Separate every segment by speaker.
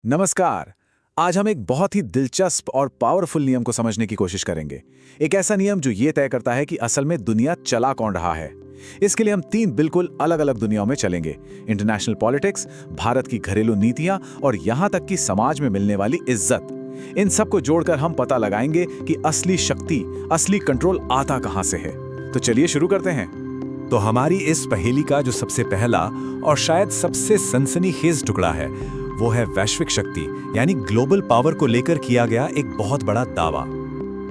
Speaker 1: नमस्कार। आज हम एक बहुत ही दिलचस्प और पावरफुल नियम को समझने की कोशिश करेंगे। एक ऐसा नियम जो ये तय करता है कि असल में दुनिया चला कौन रहा है। इसके लिए हम तीन बिल्कुल अलग अलग दुनियाओं में चलेंगे: इंटरनेशनल पॉलिटिक्स, भारत की घरेलू नीतियां और यहां तक कि समाज में मिलने वाली इज्जत। इन सबको जोड़कर हम पता लगाएंगे कि असली शक्ति, असली कंट्रोल आता कहां से है। तो चलिए शुरू करते हैं।
Speaker 2: तो हमारी इस पहेली का जो सबसे पहला और शायद सबसे सनसनीखेज टुकड़ा है वो है वैश्विक शक्ति यानी ग्लोबल पावर को लेकर किया गया एक बहुत बड़ा दावा।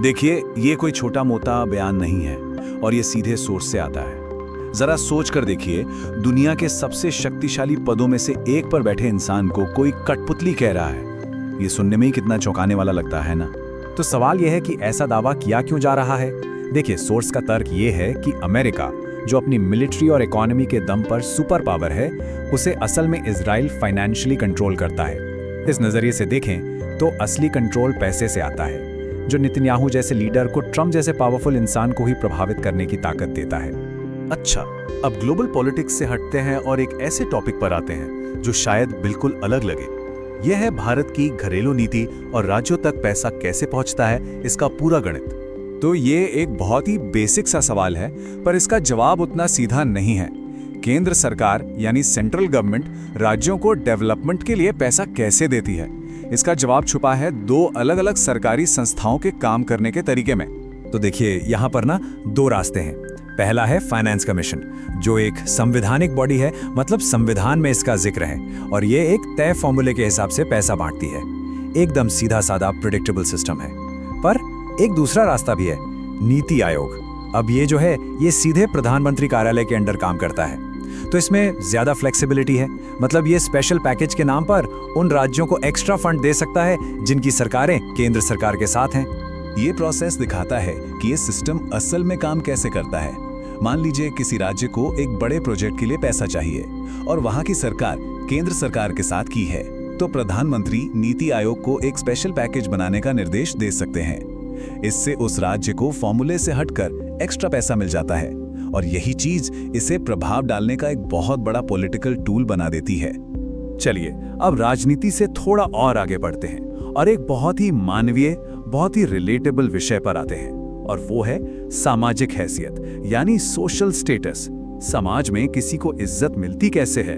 Speaker 1: देखिए, ये कोई छोटा मोटा बयान नहीं है और ये सीधे सोर्स से आता है। जरा सोच कर देखिए, दुनिया के सबसे शक्तिशाली पदों में से एक पर बैठे इंसान को कोई कठपुतली कह रहा है। ये सुनने में ही कितना चौंकाने वाला लगता है ना।
Speaker 2: तो सवाल यह है कि ऐसा दावा किया क्यों जा रहा है। देखिए, सोर्स का तर्क ये है कि अमेरिका, जो अपनी मिलिट्री और इकोनॉमी के दम पर सुपर पावर है, उसे असल में इजराइल फाइनेंशियली कंट्रोल करता है। इस नजरिए से देखें तो असली कंट्रोल पैसे से आता है, जो नेतन्याहू जैसे लीडर को ट्रम्प जैसे पावरफुल इंसान को ही प्रभावित करने की ताकत देता है।
Speaker 1: अच्छा, अब ग्लोबल पॉलिटिक्स से हटते हैं और एक ऐसे टॉपिक पर आते हैं जो शायद बिल्कुल अलग लगे। यह है भारत की घरेलू नीति और राज्यों तक पैसा कैसे पहुंचता है, इसका पूरा गणित।
Speaker 2: तो ये एक बहुत ही बेसिक सा सवाल है, पर इसका जवाब उतना सीधा नहीं है। केंद्र सरकार यानी सेंट्रल गवर्नमेंट राज्यों को डेवलपमेंट के लिए पैसा कैसे देती है, इसका जवाब छुपा है दो अलग अलग सरकारी संस्थाओं के काम करने के तरीके में। तो देखिए, यहाँ पर ना दो रास्ते हैं। पहला है फाइनेंस कमीशन, जो एक संवैधानिक बॉडी है, मतलब संविधान में इसका जिक्र है, और ये एक तय फॉर्मूले के हिसाब से पैसा बांटती है। एकदम सीधा साधा प्रिडिक्टेबल सिस्टम है। पर एक दूसरा रास्ता भी है, नीति आयोग। अब ये जो है, ये सीधे प्रधानमंत्री कार्यालय के अंडर काम करता है। तो इसमें ज्यादा फ्लेक्सिबिलिटी है, मतलब ये स्पेशल पैकेज के नाम पर उन राज्यों को एक्स्ट्रा फंड दे सकता है जिनकी सरकारें केंद्र सरकार के साथ हैं।
Speaker 3: ये प्रोसेस दिखाता है कि ये सिस्टम असल में काम कैसे करता है। मान लीजिए किसी राज्य को एक बड़े प्रोजेक्ट के लिए पैसा चाहिए और वहां की सरकार केंद्र सरकार के साथ की है, तो प्रधानमंत्री नीति आयोग को एक स्पेशल पैकेज बनाने का निर्देश दे सकते हैं। इससे उस राज्य को फॉर्मूले से हटकर एक्स्ट्रा पैसा मिल जाता है और यही चीज इसे प्रभाव डालने का एक बहुत बड़ा पॉलिटिकल टूल बना देती है।
Speaker 2: चलिए, अब राजनीति से थोड़ा और आगे बढ़ते हैं और एक बहुत ही मानवीय, बहुत ही रिलेटेबल विषय पर आते हैं, और वो है सामाजिक हैसियत यानी सोशल स्टेटस। समाज में किसी को इज्जत मिलती कैसे है?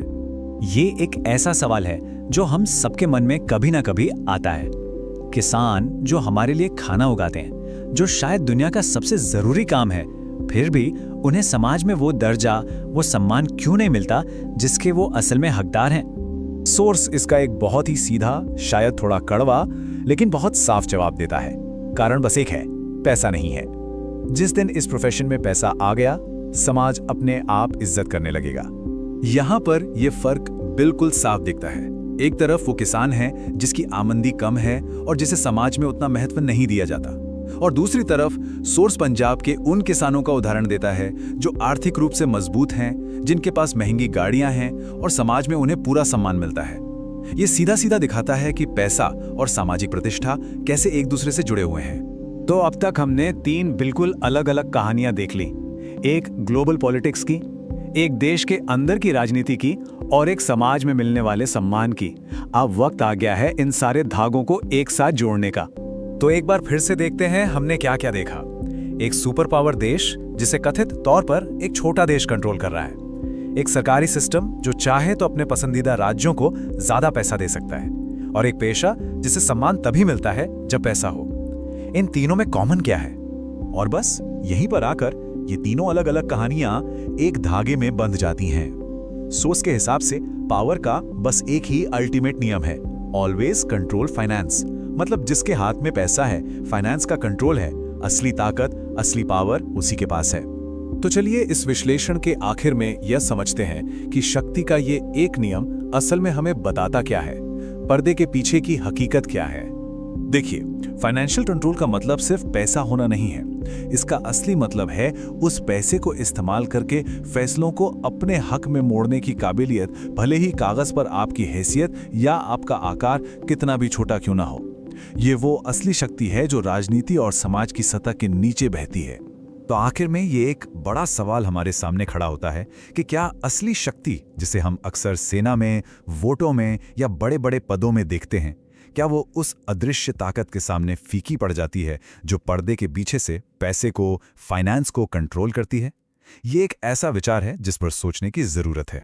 Speaker 4: ये एक ऐसा सवाल है जो हम सबके मन में कभी ना कभी आता है। किसान जो हमारे लिए खाना उगाते हैं, जो शायद दुनिया का सबसे जरूरी काम है, फिर भी उन्हें समाज में वो दर्जा, वो सम्मान क्यों नहीं मिलता जिसके वो असल में हकदार हैं?
Speaker 2: सोर्स इसका एक बहुत ही सीधा, शायद थोड़ा कड़वा, लेकिन बहुत साफ जवाब देता है। कारण बस एक है, पैसा नहीं है। जिस दिन इस प्रोफेशन में पैसा आ गया, समाज अपने आप इज्जत करने लगेगा।
Speaker 3: यहाँ पर यह फर्क बिल्कुल साफ दिखता है। एक तरफ वो किसान है जिसकी आमदनी कम है और जिसे समाज में उतना महत्व नहीं दिया जाता, और दूसरी तरफ सोर्स पंजाब के उन किसानों का उदाहरण देता है जो आर्थिक रूप से मजबूत हैं, जिनके पास महंगी गाड़ियां हैं और समाज में उन्हें पूरा सम्मान मिलता है। ये सीधा सीधा दिखाता है कि पैसा और सामाजिक प्रतिष्ठा कैसे एक दूसरे से जुड़े हुए हैं।
Speaker 2: तो अब तक हमने तीन बिल्कुल अलग अलग कहानियां देख ली, एक ग्लोबल पॉलिटिक्स की, एक देश के अंदर की राजनीति की, और एक समाज में मिलने वाले सम्मान की। अब वक्त आ गया है इन सारे धागों को एक साथ जोड़ने का। तो एक बार फिर से देखते हैं हमने क्या क्या देखा। एक सुपर पावर देश जिसे कथित तौर पर एक छोटा देश कंट्रोल कर रहा है, एक सरकारी सिस्टम जो चाहे तो अपने पसंदीदा राज्यों को ज्यादा पैसा दे सकता है, और एक पेशा जिसे सम्मान तभी मिलता है जब पैसा हो। इन तीनों में कॉमन क्या है?
Speaker 3: और बस यहीं पर आकर ये तीनों अलग अलग कहानियां एक धागे में बंध जाती हैं। सोर्स के हिसाब से पावर का बस एक ही अल्टीमेट नियम है, ऑलवेज कंट्रोल फाइनेंस। मतलब जिसके हाथ में पैसा है, फाइनेंस का कंट्रोल है, असली ताकत, असली पावर उसी के पास है।
Speaker 2: तो चलिए इस विश्लेषण के आखिर में यह समझते हैं कि शक्ति का ये एक नियम असल में हमें बताता क्या है, पर्दे के पीछे की हकीकत क्या है।
Speaker 3: देखिए, फाइनेंशियल कंट्रोल का मतलब सिर्फ पैसा होना नहीं है। इसका असली मतलब है उस पैसे को इस्तेमाल करके फैसलों को अपने हक में मोड़ने की काबिलियत, भले ही कागज पर आपकी हैसियत या आपका आकार कितना भी छोटा क्यों ना हो। ये वो असली शक्ति है जो राजनीति और समाज की सतह के नीचे बहती है। तो आखिर में ये एक बड़ा सवाल हमारे सामने खड़ा होता है कि क्या असली शक्ति, जिसे हम अक्सर सेना में, वोटों में या बड़े बड़े पदों में देखते हैं, क्या वो उस अदृश्य ताकत के सामने फीकी पड़ जाती है जो पर्दे के पीछे से पैसे को, फाइनेंस को कंट्रोल करती है? ये एक ऐसा विचार है जिस पर सोचने की जरूरत है।